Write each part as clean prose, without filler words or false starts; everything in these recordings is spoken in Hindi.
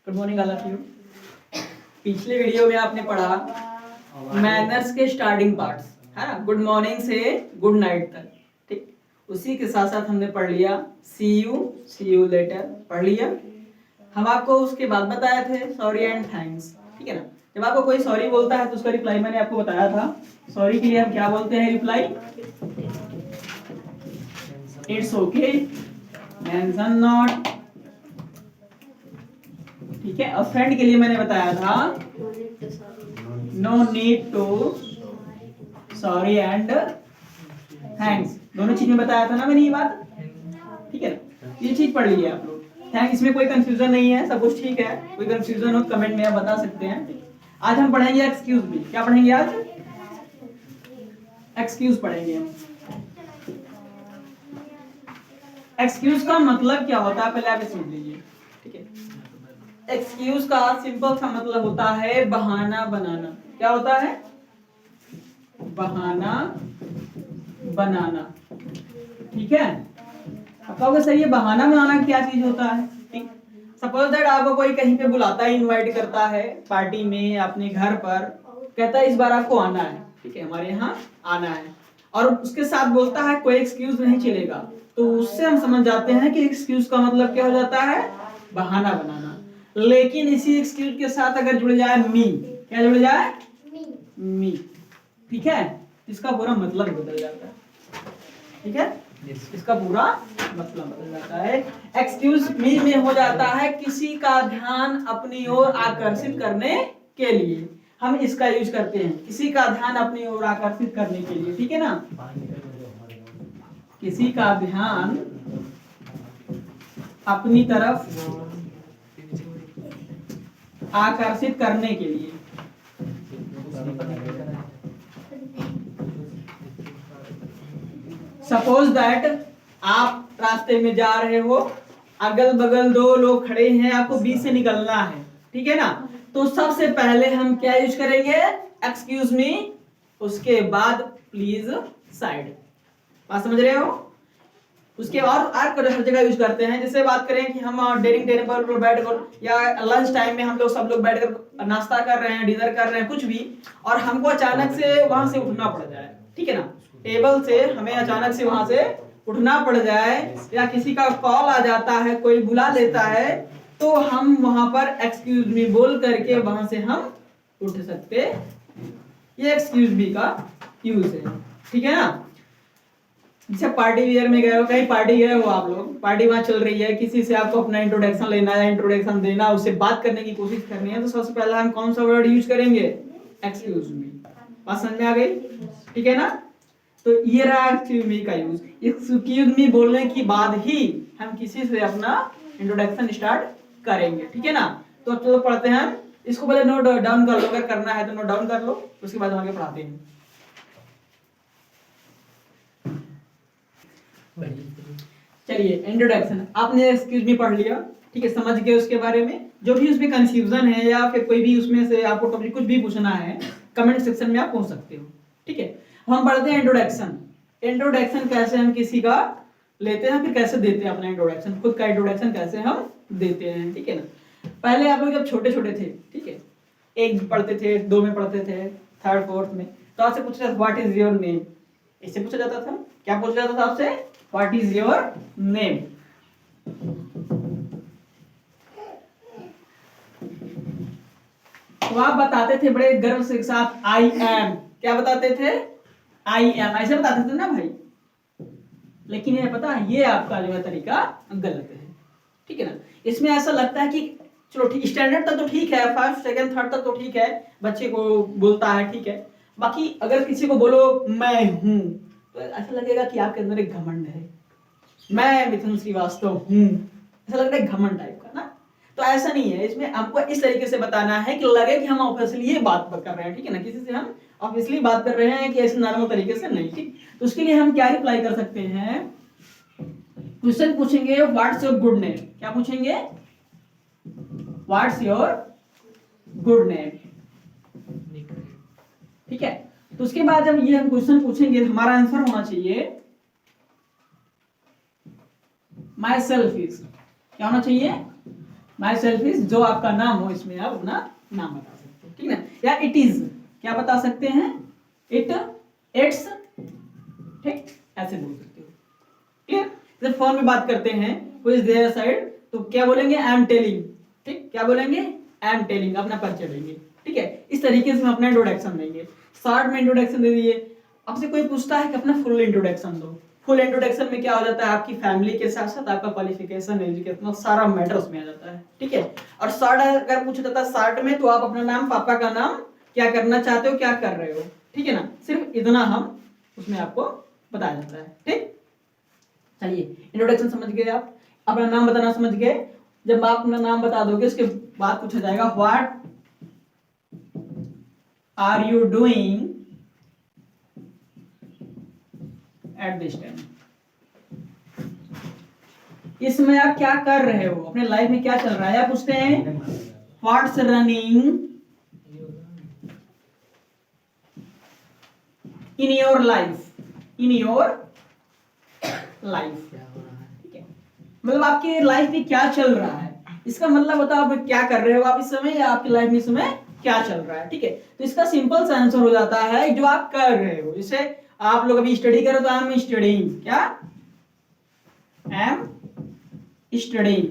Good morning all of you. पिछले वीडियो में आपने पढ़ा मैनर्स के स्टार्टिंग पार्ट्स, है ना, गुड मॉर्निंग से गुड नाइट तक। ठीक, उसी के साथ साथ हमने पढ़ लिया सी यू लेटर, पढ़ लिया। हम आपको उसके बाद बताए थे सॉरी एंड थैंक्स, ठीक है ना। जब आपको कोई सॉरी बोलता है तो उसका रिप्लाई मैंने आपको बताया था। सॉरी के लिए हम क्या बोलते हैं reply? It's okay, mention not, ठीक है। और फ्रेंड के लिए मैंने बताया था no need to sorry and thanks. दोनों चीज में बताया था ना मैंने ये बात, ठीक है ना। ये चीज पढ़ लीजिए आप लोग। थैंक, इसमें कोई कंफ्यूजन नहीं है, सब कुछ ठीक है। कोई कंफ्यूजन हो कमेंट में आप बता सकते हैं। आज हम पढ़ेंगे एक्सक्यूज मी। क्या पढ़ेंगे आज? एक्सक्यूज पढ़ेंगे हम। एक्सक्यूज का मतलब क्या होता है पहले आप समझ लीजिए, ठीक है। एक्सक्यूज का सिंपल सा मतलब होता है बहाना बनाना। क्या होता है? बहाना बनाना, ठीक है। अब कहोगे सर ये बहाना बनाना क्या चीज होता है? ठीक, सपोज दैट आपको कोई कहीं पे बुलाता है, इनवाइट करता है पार्टी में, अपने घर पर, कहता है इस बार आपको आना है, ठीक है, हमारे यहाँ आना है, और उसके साथ बोलता है कोई एक्सक्यूज नहीं चलेगा, तो उससे हम समझ जाते हैं कि एक्सक्यूज का मतलब क्या हो जाता है? बहाना बनाना। लेकिन इसी एक्सक्यूज के साथ अगर जुड़ जाए मी, क्या जुड़ जाए? मी, ठीक है, इसका पूरा मतलब बदल जाता है, ठीक है। इसका पूरा मतलब बदल जाता है। एक्सक्यूज मी में हो जाता है किसी का ध्यान अपनी ओर आकर्षित करने के लिए, हम इसका यूज करते हैं, किसी का ध्यान अपनी ओर आकर्षित करने के लिए, ठीक है ना। किसी का ध्यान अपनी तरफ आकर्षित करने के लिए। सपोज दैट आप रास्ते में जा रहे हो, अगल बगल दो लोग खड़े हैं, आपको बीच से निकलना है, ठीक है ना। तो सबसे पहले हम क्या यूज करेंगे? एक्सक्यूज मी, उसके बाद प्लीज साइड। बात समझ रहे हो? उसके और हर जगह यूज करते हैं। जैसे बात करें कि हम डाइनिंग टेबल पर बैठकर या लंच टाइम में हम लोग सब लोग बैठकर नाश्ता कर रहे हैं, डिनर कर रहे हैं, कुछ भी, और हमको अचानक से वहां से उठना पड़ जाए, ठीक है ना, टेबल से हमें अचानक से वहां से उठना पड़ जाए, या किसी का कॉल आ जाता है, कोई बुला लेता है, तो हम वहां पर एक्सक्यूज मी बोल करके वहां से हम उठ सकते। ये एक्सक्यूज मी का यूज है, ठीक है ना। जैसे पार्टी वियर में गए हो, कहीं पार्टी गए हो आप लोग, पार्टी वहां चल रही है, किसी से आपको अपना इंट्रोडक्शन लेना है, इंट्रोडक्शन देना, उससे बात करने की कोशिश करनी है, तो सबसे पहले हम कौन सा वर्ड यूज करेंगे? Excuse me. बात समझ में आ गई, ठीक है ना। तो ये रहा एक्सक्यूज मी का यूज। एक्सक्यूज मी बोलने के बाद ही हम किसी से अपना इंट्रोडक्शन स्टार्ट करेंगे, ठीक है ना। तो चलो पढ़ते हैं हम इसको। पहले नोट डाउन कर लो, अगर करना है तो नोट डाउन कर लो, उसके बाद हम आगे पढ़ाते हैं। चलिए, इंट्रोडक्शन आपने एक्सक्यूज मी पढ़ लिया, ठीक है, समझ गए उसके बारे में। जो भी उसमें कंफ्यूजन है या फिर कोई भी उसमें से आपको टॉपिक कुछ भी पूछना है, कमेंट सेक्शन में आप पूछ सकते हो, ठीक है। हम पढ़ते हैं इंट्रोडक्शन। इंट्रोडक्शन कैसे हम किसी का लेते हैं, फिर कैसे देते हैं अपना इंट्रोडक्शन, खुद का इंट्रोडक्शन कैसे हम देते हैं, ठीक है ना। पहले आप लोग जब छोटे छोटे थे, ठीक है, 1 पढ़ते थे, 2 में पढ़ते थे, 3rd 4th में, तो आपसे पूछा जाता व्हाट इज योर नेम, इससे पूछा जाता था। क्या पूछा जाता था आपसे? What is your name. तो आप बताते थे बड़े गर्व से साथ आई एम। क्या बताते थे? आई एम, ऐसे बताते थे ना भाई। लेकिन ये पता है, ये आपका जो है तरीका गलत है, ठीक है ना। इसमें ऐसा लगता है कि चलो ठीक, स्टैंडर्ड तक तो ठीक है, 1st 2nd 3rd तक तो ठीक है, बच्चे को बोलता है, ठीक है। बाकी अगर किसी को बोलो मैं हूं, तो ऐसा लगेगा कि आपके अंदर एक घमंड है। मैं मिथुन श्रीवास्तव हूं, ऐसा लग रहा है घमंड टाइप का ना। तो ऐसा नहीं है, इसमें हमको इस तरीके से बताना है कि लगे कि हम ऑब्वियसली ये बात कर रहे हैं, ठीक है ना, किसी से हम ऑब्वियसली बात कर रहे हैं, कि ऐसे नॉर्मल तरीके से नहीं, ठीक। तो उसके लिए हम क्या रिप्लाई कर सकते हैं? क्वेश्चन पूछेंगे व्हाट्स योर गुड नेम। क्या पूछेंगे? व्हाट्स योर गुड नेम, ठीक है। तो उसके बाद जब ये हम क्वेश्चन पूछेंगे, हमारा आंसर होना चाहिए माई सेल्फ इज, क्या होना चाहिए? माई सेल्फ इज जो आपका नाम हो, इसमें आप अपना नाम बता सकते हो, ठीक है ना। या इट इज क्या बता सकते हैं, इट, इट्स, ठीक, ऐसे बोल सकते हो, क्लियर। जब फोन में बात करते हैं हु इज देयर साइड, तो क्या बोलेंगे, आई एम टेलिंग, ठीक, क्या बोलेंगे, आई एम टेलिंग, अपना परिचय देंगे, ठीक है। इस तरीके से हम अपना इंट्रोडक्शन देंगे, शॉर्ट में इंट्रोडक्शन दे दिए। आपसे कोई पूछता है कि अपना फुल इंट्रोडक्शन दो, फुल इंट्रोडक्शन में क्या हो जाता है, आपकी फैमिली के साथ साथ आपका क्वालिफिकेशन, एजुकेशन, सारा मैटर उसमें आ जाता है, ठीक है। और शॉर्ट अगर पूछा जाता है शॉर्ट में, तो आप अपना नाम, पापा का नाम, क्या करना चाहते हो, क्या कर रहे हो, ठीक है ना, सिर्फ इतना हम उसमें आपको बताया जाता है, ठीक। चलिए, इंट्रोडक्शन समझ गए आप, अपना नाम बताना समझ गए। जब आप अपना नाम बता दोगे, उसके बाद पूछा जाएगा what are you doing at this time, इसमें आप क्या कर रहे हो, अपने लाइफ में क्या चल रहा है, आप पूछते हैं what's running in your life, in your life, ठीक है, मतलब आपकी लाइफ में क्या चल रहा है, इसका मतलब होता है आप क्या कर रहे हो आप इस समय, या आपकी लाइफ में इस समय क्या चल रहा है, ठीक है। तो इसका सिंपल सा आंसर हो जाता है जो आप कर रहे हो। जैसे आप लोग अभी स्टडी करो तो आई एम स्टडीइंग, क्या, आई एम स्टडीइंग,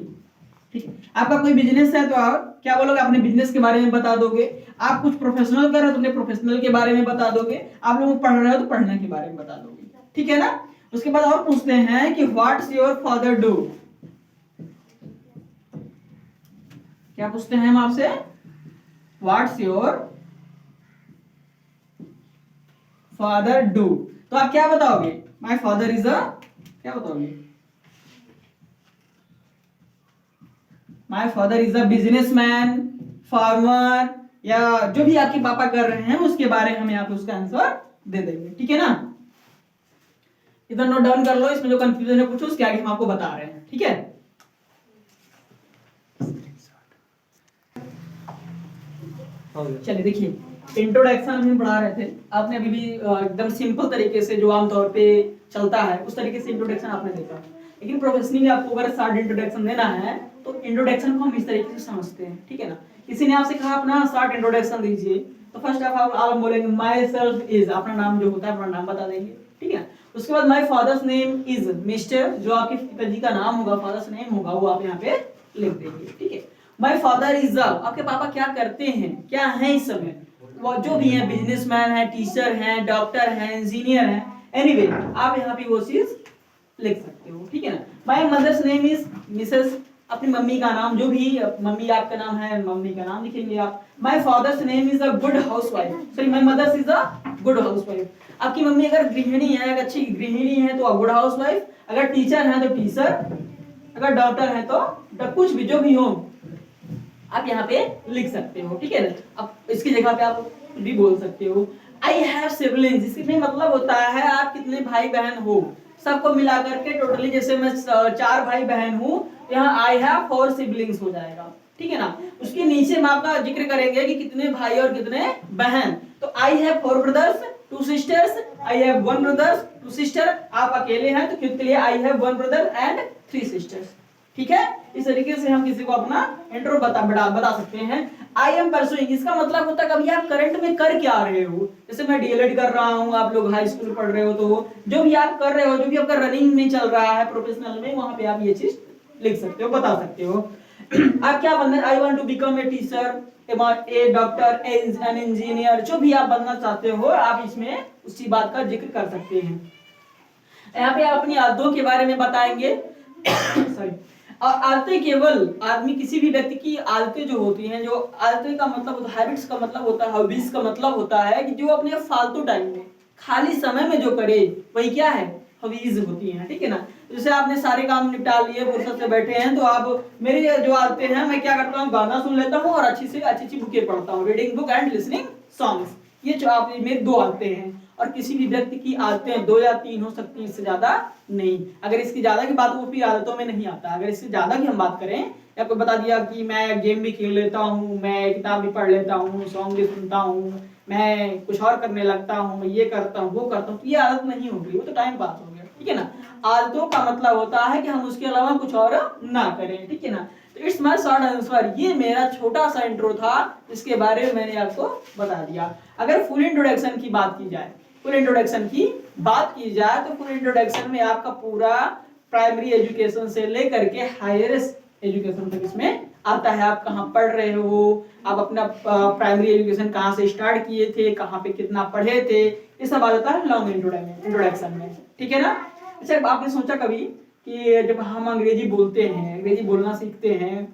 ठीक है। आपका कोई बिजनेस है तो आप क्या बोलोगे, अपने बिजनेस के बारे में बता दोगे। आप कुछ प्रोफेशनल कर रहे हो तो अपने प्रोफेशनल के बारे में बता दोगे। आप लोग पढ़ रहे हो तो पढ़ने के बारे में बता दोगे, ठीक है ना। उसके बाद और पूछते हैं कि व्हाट्स योर फादर डू, क्या पूछते हैं हम आपसे, व्हाट्स योर फादर डू, तो आप क्या बताओगे, माय फादर इज अ, क्या बताओगे, my father is a businessman, farmer, या जो भी आपके पापा कर रहे हैं उसके बारे में हमें आप उसका आंसर दे देंगे, ठीक है ना। इधर नोट डाउन कर लो, इसमें जो कंफ्यूजन है पूछो, उसके आगे हम आपको बता रहे हैं, ठीक है। चलिए देखिए, इंट्रोडक्शन हम पढ़ा रहे थे, आपने अभी भी एकदम सिंपल तरीके से जो आमतौर पे चलता है उस तरीके से इंट्रोडक्शन आपने देखा। लेकिन प्रोफेशनली में आपको अगर शॉर्ट इंट्रोडक्शन देना है तो इंट्रोडक्शन को हम इस तरीके से समझते हैं, ठीक है ना। किसी ने आपसे कहा अपना शॉर्ट इंट्रोडक्शन दीजिए, तो फर्स्ट ऑफ ऑल बोलेंगे माई सेल्फ इज, अपना नाम जो होता है अपना नाम बता देंगे, ठीक है। उसके बाद माई फादर्स नेम इज, मिस्टर, जो आपके पिताजी का नाम होगा, फादर्स नेम होगा, वो आप यहाँ पे लिख देंगे, ठीक है। माई फादर इज, आपके पापा क्या करते हैं, क्या है इस समय, वो जो भी है, बिजनेसमैन है, टीचर है, डॉक्टर है, इंजीनियर है, एनीवे आप यहाँ पे वो चीज लिख सकते हो, ठीक है ना। My mother's name is Mrs, अपनी मम्मी का नाम, जो भी मम्मी आपका नाम है, मम्मी का नाम लिखेंगे आप। My father's name is a good housewife, sorry my mother's is a good housewife, आपकी मम्मी अगर गृहिणी है, अगर अच्छी गृहिणी है तो गुड हाउसवाइफ, अगर टीचर है तो टीचर, अगर डॉक्टर है तो कुछ भी जो भी हो आप यहाँ पे लिख सकते हो, ठीक है ना। अब इसकी जगह पे आप भी बोल सकते हो आई हैव सिबलिंग्स, इसमें मतलब होता है आप कितने भाई बहन हो, सबको मिलाकर के टोटली, जैसे मैं 4 भाई बहन हूँ, यहाँ आई हैव 4 सिबलिंग्स हो जाएगा, ठीक है ना। उसके नीचे हम आपका जिक्र करेंगे कि कितने भाई और कितने बहन, तो I have 4 brothers 2 sisters, I have 1 brothers 2 sister, आप अकेले हैं तो खुद के लिए I have 1 brother and 3 sisters, ठीक है। इस तरीके से हम किसी को अपना इंट्रो बता सकते हैं। आई एम परसुइंग, इसका मतलब होता है कभी आप करंट में कर क्या रहे हो, जैसे मैं डीएलएड कर रहा हूँ, आप लोग हाई स्कूल पढ़ रहे हो, तो जो भी आप कर रहे हो, जो भी आपका रनिंग में चल रहा है प्रोफेशनल में, वहां पे आप ये चीज लिख सकते हो, बता सकते हो। आप क्या बनना, I want to become a teacher, a doctor, an engineer, जो भी आप बनना चाहते हो आप इसमें उसी बात का जिक्र कर सकते हैं। यहाँ पे आप अपनी आदतों के बारे में बताएंगे सॉरी। और आदतें केवल आदमी, किसी भी व्यक्ति की आदतें जो होती हैं, जो आदतें का मतलब होता है, हैबिट्स का मतलब होता है, हॉबीज का मतलब होता है कि जो अपने फालतू टाइम में, खाली समय में जो करे वही क्या है, हॉबीज होती हैं, ठीक है ना। जैसे आपने सारे काम निपटा लिए, फुर्सत से बैठे हैं, तो आप, मेरी जो आदतें हैं, मैं क्या करता हूँ, गाना सुन लेता हूँ और अच्छी से अच्छी बुकें पढ़ता हूँ, reading book and listening songs, ये जो आप मेरी 2 आदतें हैं। और किसी भी व्यक्ति की आदतें 2 या 3 हो सकती हैं, इससे ज्यादा नहीं। अगर इसकी ज्यादा की बात वो फिर आदतों में नहीं आता। अगर इससे ज्यादा की हम बात करें, आपको बता दिया कि मैं गेम भी खेल लेता हूँ, मैं किताब भी पढ़ लेता हूँ, सॉन्ग भी सुनता हूँ, मैं कुछ और करने लगता हूँ, मैं ये करता हूँ, वो करता हूँ, तो ये आदत नहीं होगी, वो तो टाइम पास हो गया, ठीक है ना। आदतों का मतलब होता है कि हम उसके अलावा कुछ और ना करें, ठीक है ना। तो इट्स माय शॉर्ट आंसर। ये मेरा छोटा सा इंट्रो था, इसके बारे में मैंने आपको बता दिया। अगर फुल इंट्रोडक्शन की बात की जाए, फुल इंट्रोडक्शन की बात की जाए तो फुल इंट्रोडक्शन में आपका पूरा प्राइमरी एजुकेशन से लेकर के हायर एजुकेशन तक इसमें आता है। आप कहाँ पढ़ रहे हो, आप अपना प्राइमरी एजुकेशन कहाँ से स्टार्ट किए थे, कहाँ पे कितना पढ़े थे, ये सब आ जाता है लॉन्ग इंट्रोडक्शन में, ठीक है ना। अच्छा, आपने सोचा कभी कि जब हम अंग्रेजी बोलते हैं, अंग्रेजी बोलना सीखते हैं,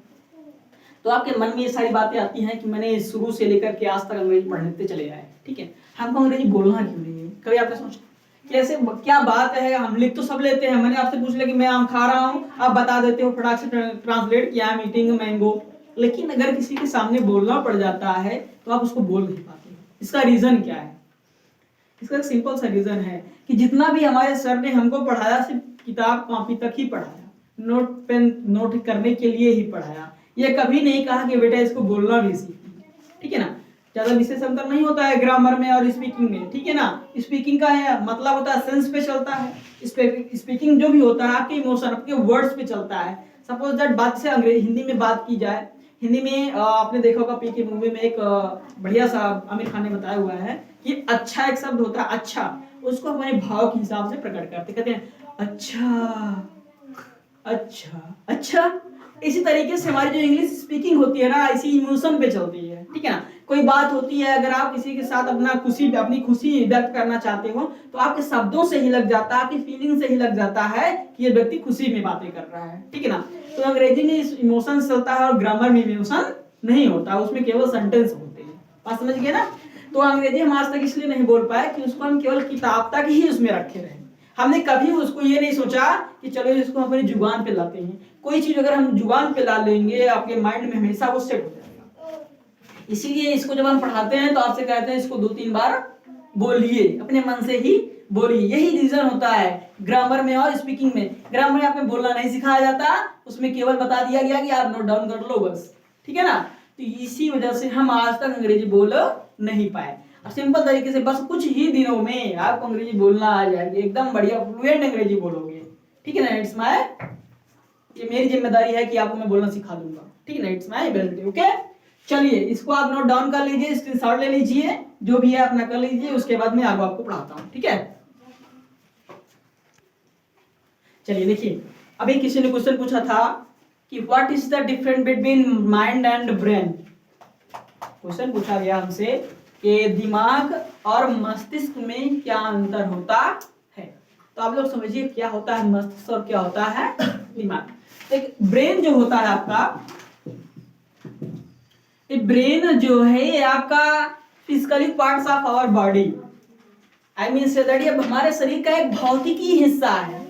तो आपके मन में ये सारी बातें आती हैं कि मैंने शुरू से लेकर के आज तक अंग्रेजी पढ़ते चले आए, ठीक है, हमको अंग्रेजी बोलना क्यों नहीं है? कभी आपने सोचा कैसे, क्या बात है? हम लिख तो सब लेते हैं, मैंने आपसे पूछ लिया कि मैं आम खा रहा हूँ, आप बता देते हो फटाक से ट्रांसलेट किया, I'm eating a mango, लेकिन अगर किसी के सामने बोलना पड़ जाता है तो आप उसको बोल नहीं पाते। इसका रीजन क्या है? इसका एक सिंपल सा रीजन है कि जितना भी हमारे सर ने हमको पढ़ाया सिर्फ किताब कॉपी तक ही पढ़ाया, नोट पेन नोट करने के लिए ही पढ़ाया। ये कभी नहीं कहा कि बेटा इसको बोलना भी सीखिए, ठीक है ना। ज्यादा विशेष अंतर नहीं होता है ग्रामर में और स्पीकिंग में, ठीक है ना। स्पीकिंग का मतलब होता है सेंस पे चलता है, स्पीकिंग जो भी होता है आपके इमोशन, आपके वर्ड्स पे चलता है। सपोज दैट बात से अंग्रेजी हिंदी में बात की जाए, हिंदी में आपने देखा होगा पी के मूवी में एक बढ़िया सा आमिर खान ने बताया हुआ है कि अच्छा एक शब्द होता है, अच्छा, उसको हमारे भाव के हिसाब से प्रकट करते, कहते हैं अच्छा अच्छा अच्छा। इसी तरीके से हमारी जो इंग्लिश स्पीकिंग होती है ना, इसी इमोशन पे चलती है, ठीक है ना। कोई बात होती है, अगर आप किसी के साथ अपनी खुशी व्यक्त करना चाहते हो तो आपके शब्दों से ही लग जाता है, आपकी फीलिंग से ही लग जाता है कि ये व्यक्ति खुशी में बातें कर रहा है, ठीक है ना। तो अंग्रेजी में इमोशन चलता है और ग्रामर में इमोशन नहीं होता, उसमें केवल सेंटेंस होते हैं। बात समझ गए ना। तो अंग्रेजी हम आज तक इसलिए नहीं बोल पाए कि उसको हम केवल किताब तक ही उसमें रखे रहे। हमने कभी उसको ये नहीं सोचा कि चलो इसको अपनी जुबान पे लाते हैं। कोई चीज अगर हम जुबान पे ला लेंगे, आपके माइंड में हमेशा वो सेट हो जाएगा। इसीलिए इसको जब हम पढ़ाते हैं तो आपसे कहते हैं इसको 2-3 बार बोलिए, अपने मन से ही बोलिए। यही रीजन होता है ग्रामर में और स्पीकिंग में। ग्रामर में आपने बोलना नहीं सिखाया जाता, उसमें केवल बता दिया गया कि आप नोट डाउन कर लो बस, ठीक है ना। तो इसी वजह से हम आज तक अंग्रेजी बोल नहीं पाए। सिंपल तरीके से बस कुछ ही दिनों में आपको अंग्रेजी बोलना आ जाएगी, एकदम बढ़िया फ्लुएंट अंग्रेजी बोलोगे, ठीक है ना। इट्स माय, ये मेरी जिम्मेदारी है कि आपको मैं बोलना सिखा दूंगा, ठीक है ना। It's my ability, okay. चलिए इसको आप नोट डाउन कर लीजिए, स्क्रीनशॉट ले लीजिए, जो भी है अपना कर लीजिए, उसके बाद मैं आगे आपको पढ़ाता हूँ, ठीक है। चलिए देखिए, अभी किसी ने क्वेश्चन पूछा था कि what is the difference between mind and brain. Question पूछा गया हमसे कि दिमाग और मस्तिष्क में क्या अंतर होता है। तो आप लोग समझिए क्या होता है मस्तिष्क और क्या होता है दिमाग। एक ब्रेन जो होता है आपका, ये ब्रेन जो है ये आपका physically parts of our body, I mean say that ये हमारे शरीर का एक भौतिकी हिस्सा है,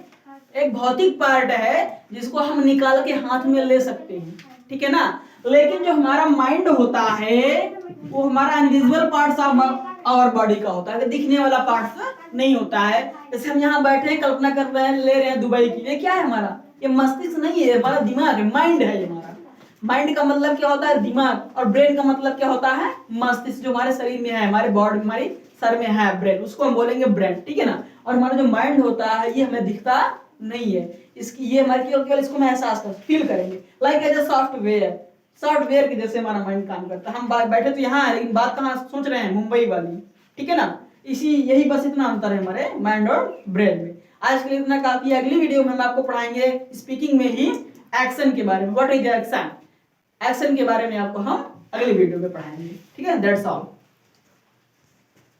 एक भौतिक पार्ट है जिसको हम निकाल के हाथ में ले सकते हैं, ठीक है ना। लेकिन जो हमारा माइंड होता है वो हमारा invisible parts of our body का होता है, दिखने वाला पार्ट्स नहीं होता है। जैसे हम यहाँ बैठे हैं, कल्पना कर रहे हैं, ले रहे हैं दुबई की, ये क्या है हमारा, ये मस्तिष्क नहीं है, हमारा दिमाग है, माइंड है ये हमारा। माइंड का मतलब क्या होता है दिमाग, और ब्रेन का मतलब क्या होता है मस्तिष्क, जो हमारे शरीर में है, हमारे बॉडी में, हमारे सर में है ब्रेन, उसको हम बोलेंगे ब्रेन, ठीक है ना। और हमारा जो माइंड होता है ये हमें दिखता नहीं है, इसकी ये हमारे केवल इसको हम एहसास कर फील करेंगे, लाइक एज ए सॉफ्टवेयर के जैसे हमारा माइंड काम करता है। हम बैठे तो यहाँ है लेकिन बात कहाँ सोच रहे हैं, मुंबई वाली, ठीक है ना। यही बस इतना अंतर है हमारे माइंड और ब्रेन में। आज के लिए इतना काफी है, अगली वीडियो में हम आपको पढ़ाएंगे स्पीकिंग में ही एक्शन के बारे में, व्हाट इज एक्शन, एक्शन के बारे में आपको हम अगली वीडियो में पढ़ाएंगे, ठीक है। That's all.